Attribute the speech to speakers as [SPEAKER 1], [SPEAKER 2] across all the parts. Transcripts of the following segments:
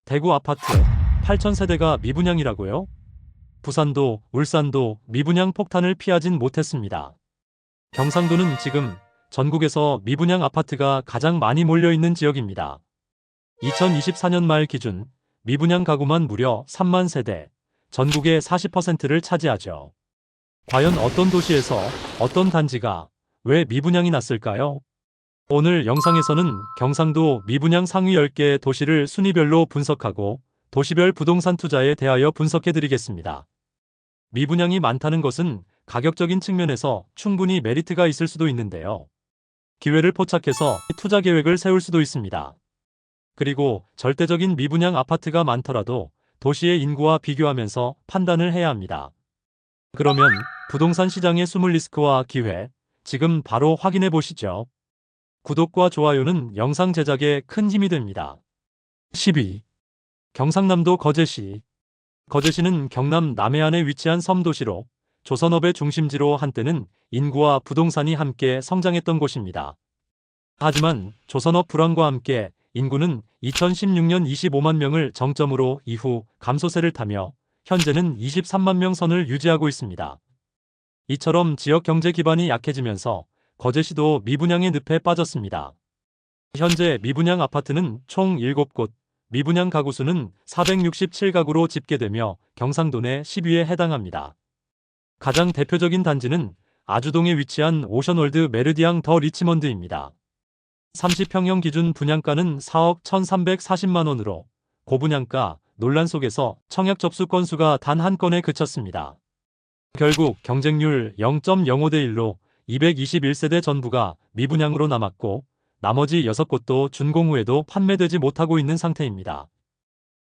[SPEAKER 1] 대구 아파트 8,000세대가 미분양이라고요? 부산도, 울산도 미분양 폭탄을 피하진 못했습니다. 경상도는 지금 전국에서 미분양 아파트가 가장 많이 몰려있는 지역입니다. 2024년 말 기준 미분양 가구만 무려 3만 세대, 전국의 40%를 차지하죠. 과연 어떤 도시에서 어떤 단지가 왜 미분양이 났을까요? 오늘 영상에서는 경상도 미분양 상위 10개 도시를 순위별로 분석하고 도시별 부동산 투자에 대하여 분석해드리겠습니다. 미분양이 많다는 것은 가격적인 측면에서 충분히 메리트가 있을 수도 있는데요. 기회를 포착해서 투자 계획을 세울 수도 있습니다. 그리고 절대적인 미분양 아파트가 많더라도 도시의 인구와 비교하면서 판단을 해야 합니다. 그러면 부동산 시장의 숨을 리스크와 기회, 지금 바로 확인해 보시죠. 구독과 좋아요는 영상 제작에 큰 힘이 됩니다. 10위. 경상남도 거제시. 거제시는 경남 남해안에 위치한 섬도시로 조선업의 중심지로 한때는 인구와 부동산이 함께 성장했던 곳입니다. 하지만 조선업 불황과 함께 인구는 2016년 25만 명을 정점으로 이후 감소세를 타며 현재는 23만 명 선을 유지하고 있습니다. 이처럼 지역 경제 기반이 약해지면서 거제시도 미분양의 늪에 빠졌습니다. 현재 미분양 아파트는 총 7곳, 미분양 가구 수는 467가구로 집계되며 경상도 내 10위에 해당합니다. 가장 대표적인 단지는 아주동에 위치한 오션월드 메르디앙 더 리치먼드입니다. 30평형 기준 분양가는 4억 1,340만 원으로 고분양가 논란 속에서 청약 접수 건수가 단 한 건에 그쳤습니다. 결국 경쟁률 0.05대 1로 221세대 전부가 미분양으로 남았고 나머지 6곳도 준공 후에도 판매되지 못하고 있는 상태입니다.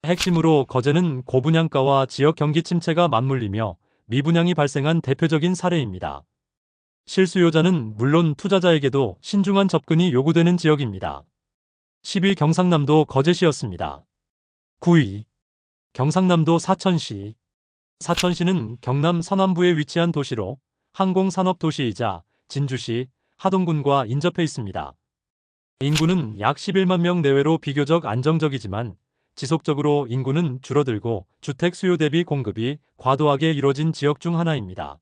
[SPEAKER 1] 핵심으로 거제는 고분양가와 지역 경기 침체가 맞물리며 미분양이 발생한 대표적인 사례입니다. 실수요자는 물론 투자자에게도 신중한 접근이 요구되는 지역입니다. 10위 경상남도 거제시였습니다. 9위. 경상남도 사천시. 사천시는 경남 서남부에 위치한 도시로 항공산업도시이자 진주시, 하동군과 인접해 있습니다. 인구는 약 11만 명 내외로 비교적 안정적이지만 지속적으로 인구는 줄어들고 주택 수요 대비 공급이 과도하게 이뤄진 지역 중 하나입니다.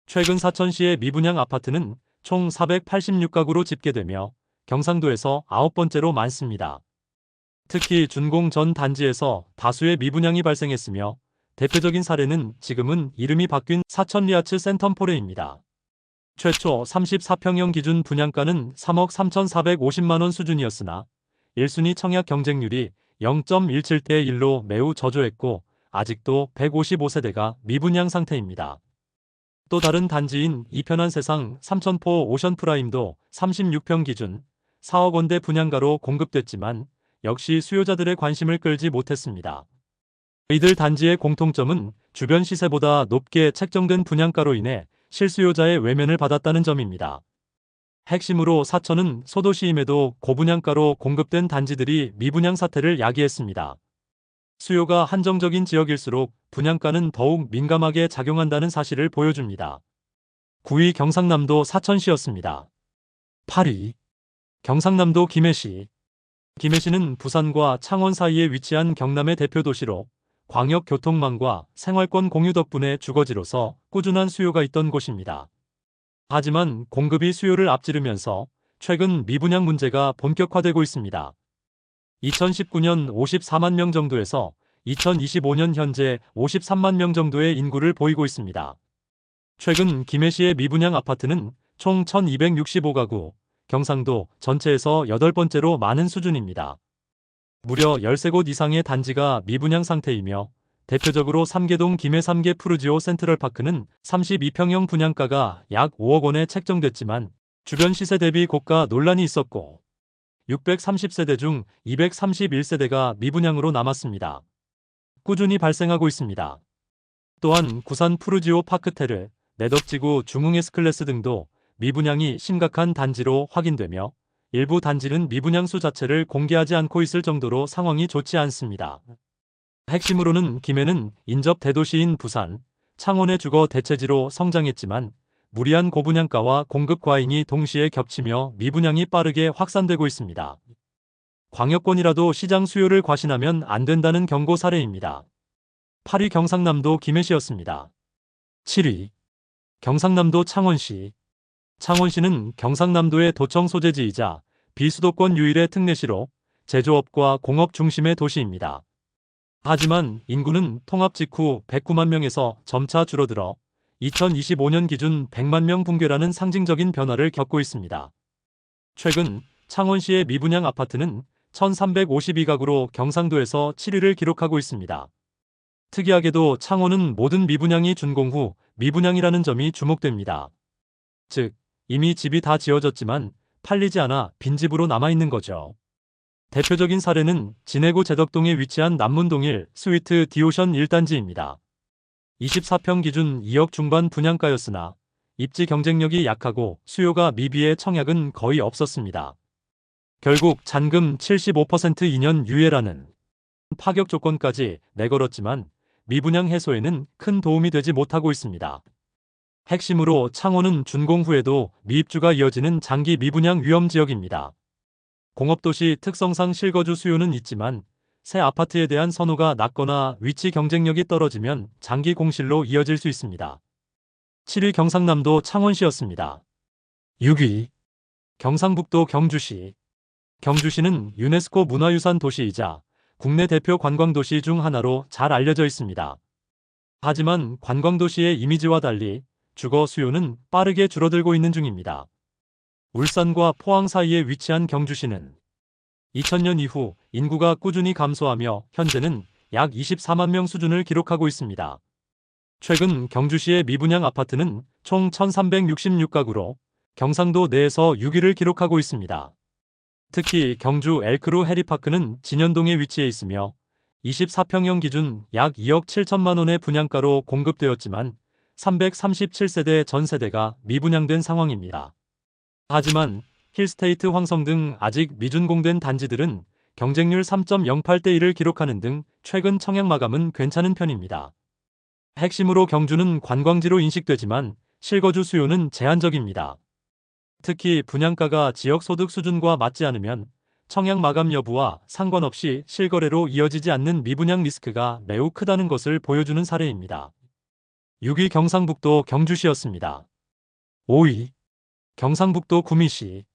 [SPEAKER 1] 최근 사천시의 미분양 아파트는 총 486가구로 집계되며 경상도에서 9번째로 많습니다. 특히 준공 전 단지에서 다수의 미분양이 발생했으며 대표적인 사례는 지금은 이름이 바뀐 사천 리아츠 센텀포레입니다. 최초 34평형 기준 분양가는 3억 3,450만 원 수준이었으나 1순위 청약 경쟁률이 0.17대 1로 매우 저조했고 아직도 155세대가 미분양 상태입니다. 또 다른 단지인 이편한 세상 삼천포 오션프라임도 36평 기준 4억 원대 분양가로 공급됐지만 역시 수요자들의 관심을 끌지 못했습니다. 이들 단지의 공통점은 주변 시세보다 높게 책정된 분양가로 인해 실수요자의 외면을 받았다는 점입니다. 핵심으로 사천은 소도시임에도 고분양가로 공급된 단지들이 미분양 사태를 야기했습니다. 수요가 한정적인 지역일수록 분양가는 더욱 민감하게 작용한다는 사실을 보여줍니다. 9위 경상남도 사천시였습니다. 8위. 경상남도 김해시. 김해시는 부산과 창원 사이에 위치한 경남의 대표 도시로 광역 교통망과 생활권 공유 덕분에 주거지로서 꾸준한 수요가 있던 곳입니다. 하지만 공급이 수요를 앞지르면서 최근 미분양 문제가 본격화되고 있습니다. 2019년 54만 명 정도에서 2025년 현재 53만 명 정도의 인구를 보이고 있습니다. 최근 김해시의 미분양 아파트는 총 1,265가구, 경상도 전체에서 8번째로 많은 수준입니다. 무려 13곳 이상의 단지가 미분양 상태이며 대표적으로 삼계동 김해 삼계 푸르지오 센트럴파크는 32평형 분양가가 약 5억 원에 책정됐지만 주변 시세 대비 고가 논란이 있었고 630세대 중 231세대가 미분양으로 남았습니다. 꾸준히 발생하고 있습니다. 또한 구산 푸르지오 파크테르, 내덕지구 중흥에스클래스 등도 미분양이 심각한 단지로 확인되며 일부 단지는 미분양 수 자체를 공개하지 않고 있을 정도로 상황이 좋지 않습니다. 핵심으로는 김해는 인접 대도시인 부산, 창원의 주거 대체지로 성장했지만 무리한 고분양가와 공급 과잉이 동시에 겹치며 미분양이 빠르게 확산되고 있습니다. 광역권이라도 시장 수요를 과신하면 안 된다는 경고 사례입니다. 8위 경상남도 김해시였습니다. 7위 경상남도 창원시. 창원시는 경상남도의 도청 소재지이자 비수도권 유일의 특례시로 제조업과 공업 중심의 도시입니다. 하지만 인구는 통합 직후 109만 명에서 점차 줄어들어 2025년 기준 100만 명 붕괴라는 상징적인 변화를 겪고 있습니다. 최근 창원시의 미분양 아파트는 1352가구로 경상도에서 7위를 기록하고 있습니다. 특이하게도 창원은 모든 미분양이 준공 후 미분양이라는 점이 주목됩니다. 즉, 이미 집이 다 지어졌지만 팔리지 않아 빈집으로 남아있는 거죠. 대표적인 사례는 진해구 제덕동에 위치한 남문동일 스위트 디오션 1단지입니다. 24평 기준 2억 중반 분양가였으나 입지 경쟁력이 약하고 수요가 미비해 청약은 거의 없었습니다. 결국 잔금 75% 2년 유예라는 파격 조건까지 내걸었지만 미분양 해소에는 큰 도움이 되지 못하고 있습니다. 핵심으로 창원은 준공 후에도 미입주가 이어지는 장기 미분양 위험 지역입니다. 공업도시 특성상 실거주 수요는 있지만 새 아파트에 대한 선호가 낮거나 위치 경쟁력이 떨어지면 장기 공실로 이어질 수 있습니다. 7위 경상남도 창원시였습니다. 6위 경상북도 경주시. 경주시는 유네스코 문화유산 도시이자 국내 대표 관광도시 중 하나로 잘 알려져 있습니다. 하지만 관광도시의 이미지와 달리 주거 수요는 빠르게 줄어들고 있는 중입니다. 울산과 포항 사이에 위치한 경주시는 2000년 이후 인구가 꾸준히 감소하며 현재는 약 24만 명 수준을 기록하고 있습니다. 최근 경주시의 미분양 아파트는 총 1366가구로 경상도 내에서 6위를 기록하고 있습니다. 특히 경주 엘크루 해리파크는 진현동에 위치해 있으며 24평형 기준 약 2억 7천만 원의 분양가로 공급되었지만 337세대 전 세대가 미분양된 상황입니다. 하지만 힐스테이트 황성 등 아직 미준공된 단지들은 경쟁률 3.08대 1을 기록하는 등 최근 청약 마감은 괜찮은 편입니다. 핵심으로 경주는 관광지로 인식되지만 실거주 수요는 제한적입니다. 특히 분양가가 지역 소득 수준과 맞지 않으면 청약 마감 여부와 상관없이 실거래로 이어지지 않는 미분양 리스크가 매우 크다는 것을 보여주는 사례입니다. 6위 경상북도 경주시였습니다. 5위 경상북도 구미시.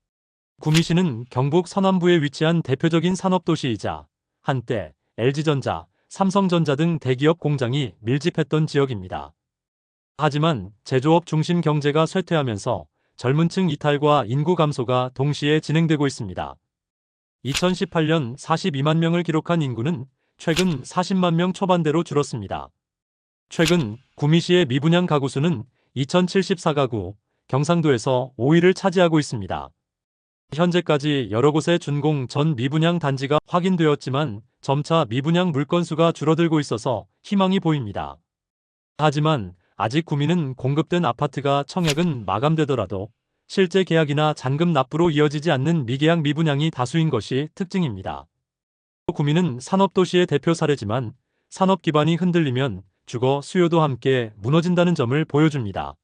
[SPEAKER 1] 구미시는 경북 서남부에 위치한 대표적인 산업도시이자 한때 LG전자, 삼성전자 등 대기업 공장이 밀집했던 지역입니다. 하지만 제조업 중심 경제가 쇠퇴하면서 젊은 층 이탈과 인구 감소가 동시에 진행되고 있습니다. 2018년 42만 명을 기록한 인구는 최근 40만 명 초반대로 줄었습니다. 최근 구미시의 미분양 가구 수는 2074가구, 경상도에서 5위를 차지하고 있습니다. 현재까지 여러 곳의 준공 전 미분양 단지가 확인되었지만 점차 미분양 물건 수가 줄어들고 있어서 희망이 보입니다. 하지만 아직 구미는 공급된 아파트가 청약은 마감되더라도 실제 계약이나 잔금 납부로 이어지지 않는 미계약 미분양이 다수인 것이 특징입니다. 구미는 산업도시의 대표 사례지만 산업 기반이 흔들리면 주거 수요도 함께 무너진다는 점을 보여줍니다.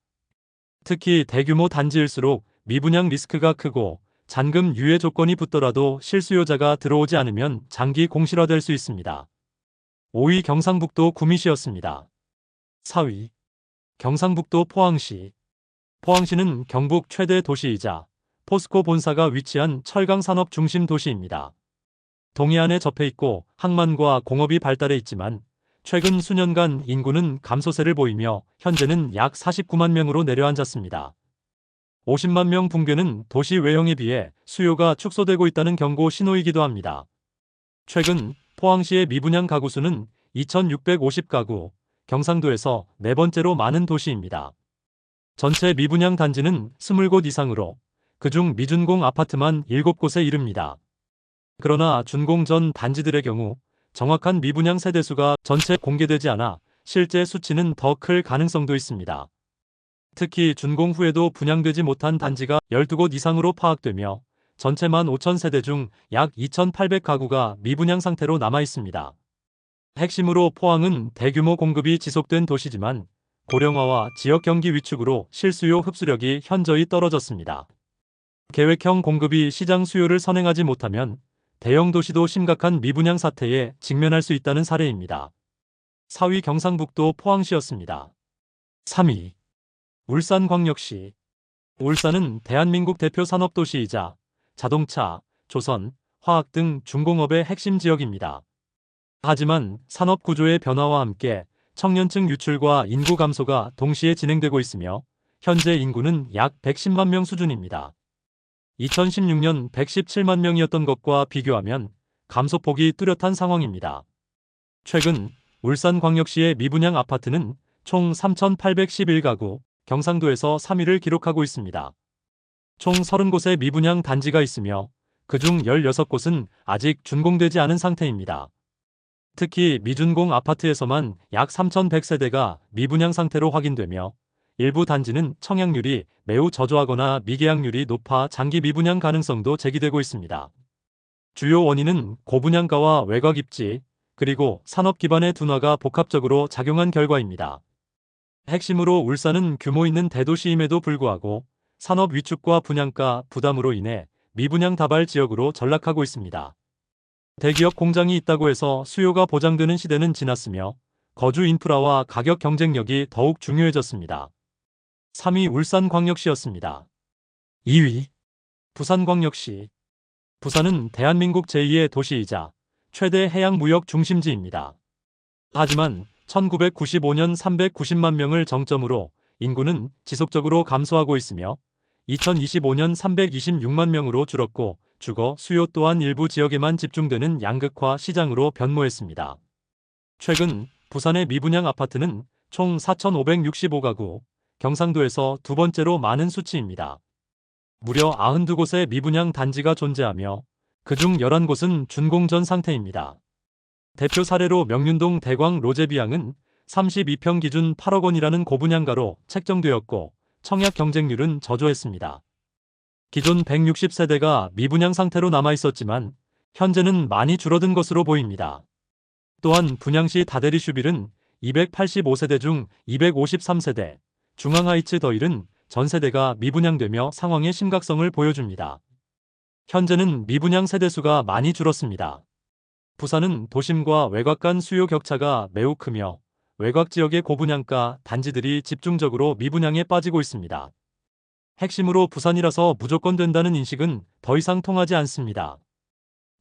[SPEAKER 1] 특히 대규모 단지일수록 미분양 리스크가 크고 잔금 유예 조건이 붙더라도 실수요자가 들어오지 않으면 장기 공실화될 수 있습니다. 5위 경상북도 구미시였습니다. 4위 경상북도 포항시. 포항시는 경북 최대 도시이자 포스코 본사가 위치한 철강 산업 중심 도시입니다. 동해안에 접해 있고 항만과 공업이 발달해 있지만 최근 수년간 인구는 감소세를 보이며 현재는 약 49만 명으로 내려앉았습니다. 50만 명 붕괴는 도시 외형에 비해 수요가 축소되고 있다는 경고 신호이기도 합니다. 최근 포항시의 미분양 가구 수는 2650가구, 경상도에서 네 번째로 많은 도시입니다. 전체 미분양 단지는 20곳 이상으로 그중 미준공 아파트만 7곳에 이릅니다. 그러나 준공 전 단지들의 경우 정확한 미분양 세대수가 전체 공개되지 않아 실제 수치는 더 클 가능성도 있습니다. 특히 준공 후에도 분양되지 못한 단지가 12곳 이상으로 파악되며 전체 15,000세대 중 약 2,800가구가 미분양 상태로 남아 있습니다. 핵심으로 포항은 대규모 공급이 지속된 도시지만 고령화와 지역 경기 위축으로 실수요 흡수력이 현저히 떨어졌습니다. 계획형 공급이 시장 수요를 선행하지 못하면 대형 도시도 심각한 미분양 사태에 직면할 수 있다는 사례입니다. 4위 경상북도 포항시였습니다. 3위 울산광역시. 울산은 대한민국 대표 산업도시이자 자동차, 조선, 화학 등 중공업의 핵심 지역입니다. 하지만 산업 구조의 변화와 함께 청년층 유출과 인구 감소가 동시에 진행되고 있으며 현재 인구는 약 110만 명 수준입니다. 2016년 117만 명이었던 것과 비교하면 감소폭이 뚜렷한 상황입니다. 최근 울산광역시의 미분양 아파트는 총 3,811가구, 경상도에서 3위를 기록하고 있습니다. 총 30곳의 미분양 단지가 있으며 그중 16곳은 아직 준공되지 않은 상태입니다. 특히 미준공 아파트에서만 약 3,100세대가 미분양 상태로 확인되며 일부 단지는 청약률이 매우 저조하거나 미계약률이 높아 장기 미분양 가능성도 제기되고 있습니다. 주요 원인은 고분양가와 외곽 입지, 그리고 산업 기반의 둔화가 복합적으로 작용한 결과입니다. 핵심으로 울산은 규모 있는 대도시임에도 불구하고 산업 위축과 분양가 부담으로 인해 미분양 다발 지역으로 전락하고 있습니다. 대기업 공장이 있다고 해서 수요가 보장되는 시대는 지났으며 거주 인프라와 가격 경쟁력이 더욱 중요해졌습니다. 3위 울산광역시였습니다. 2위 부산광역시. 부산은 대한민국 제2의 도시이자 최대 해양무역 중심지입니다. 하지만 1995년 390만 명을 정점으로 인구는 지속적으로 감소하고 있으며 2025년 326만 명으로 줄었고 주거 수요 또한 일부 지역에만 집중되는 양극화 시장으로 변모했습니다. 최근 부산의 미분양 아파트는 총 4,565가구, 경상도에서 두 번째로 많은 수치입니다. 무려 92곳의 미분양 단지가 존재하며 그중 11곳은 준공 전 상태입니다. 대표 사례로 명륜동 대광 로제비앙은 32평 기준 8억 원이라는 고분양가로 책정되었고 청약 경쟁률은 저조했습니다. 기존 160세대가 미분양 상태로 남아있었지만 현재는 많이 줄어든 것으로 보입니다. 또한 분양시 다대리 슈빌은 285세대 중 253세대, 중앙하이츠 더일은 전세대가 미분양되며 상황의 심각성을 보여줍니다. 현재는 미분양 세대수가 많이 줄었습니다. 부산은 도심과 외곽 간 수요 격차가 매우 크며 외곽 지역의 고분양가 단지들이 집중적으로 미분양에 빠지고 있습니다. 핵심으로 부산이라서 무조건 된다는 인식은 더 이상 통하지 않습니다.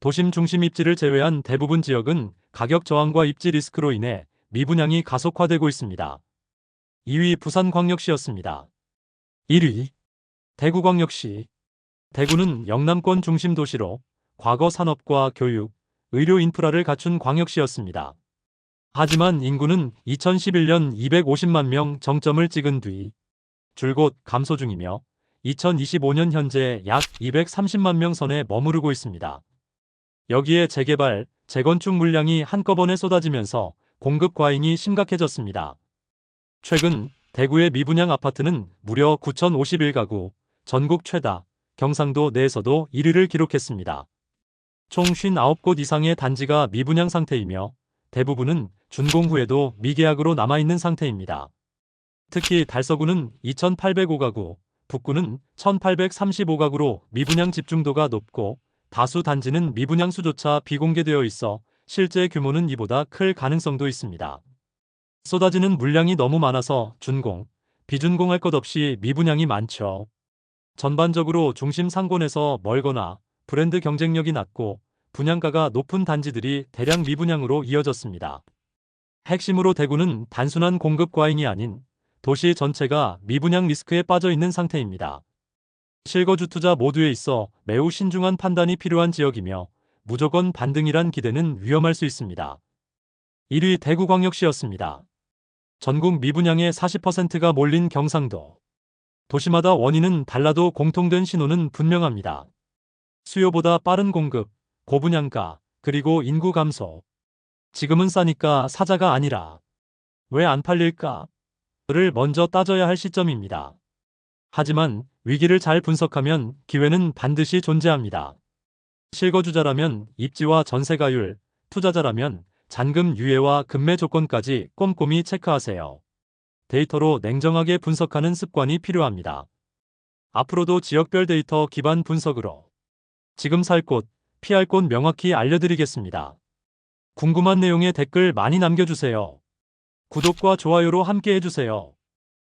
[SPEAKER 1] 도심 중심 입지를 제외한 대부분 지역은 가격 저항과 입지 리스크로 인해 미분양이 가속화되고 있습니다. 2위 부산광역시였습니다. 1위 대구광역시. 대구는 영남권 중심 도시로 과거 산업과 교육, 의료 인프라를 갖춘 광역시였습니다. 하지만 인구는 2011년 250만 명 정점을 찍은 뒤 줄곧 감소 중이며 2025년 현재 약 230만 명 선에 머무르고 있습니다. 여기에 재개발, 재건축 물량이 한꺼번에 쏟아지면서 공급 과잉이 심각해졌습니다. 최근 대구의 미분양 아파트는 무려 9,051가구, 전국 최다, 경상도 내에서도 1위를 기록했습니다. 총 59곳 이상의 단지가 미분양 상태이며 대부분은 준공 후에도 미계약으로 남아있는 상태입니다. 특히 달서구는 2,805가구, 북구는 1,835가구로 미분양 집중도가 높고 다수 단지는 미분양 수조차 비공개되어 있어 실제 규모는 이보다 클 가능성도 있습니다. 쏟아지는 물량이 너무 많아서 준공, 비준공할 것 없이 미분양이 많죠. 전반적으로 중심 상권에서 멀거나 브랜드 경쟁력이 낮고 분양가가 높은 단지들이 대량 미분양으로 이어졌습니다. 핵심으로 대구는 단순한 공급 과잉이 아닌 도시 전체가 미분양 리스크에 빠져 있는 상태입니다. 실거주 투자 모두에 있어 매우 신중한 판단이 필요한 지역이며 무조건 반등이란 기대는 위험할 수 있습니다. 1위 대구광역시였습니다. 전국 미분양의 40%가 몰린 경상도. 도시마다 원인은 달라도 공통된 신호는 분명합니다. 수요보다 빠른 공급, 고분양가, 그리고 인구 감소. 지금은 싸니까 사자가 아니라 왜 안 팔릴까? 를 먼저 따져야 할 시점입니다. 하지만 위기를 잘 분석하면 기회는 반드시 존재합니다. 실거주자라면 입지와 전세가율, 투자자라면 잔금 유예와 급매 조건까지 꼼꼼히 체크하세요. 데이터로 냉정하게 분석하는 습관이 필요합니다. 앞으로도 지역별 데이터 기반 분석으로 지금 살 곳, 피할 곳 명확히 알려드리겠습니다. 궁금한 내용의 댓글 많이 남겨주세요. 구독과 좋아요로 함께 해주세요.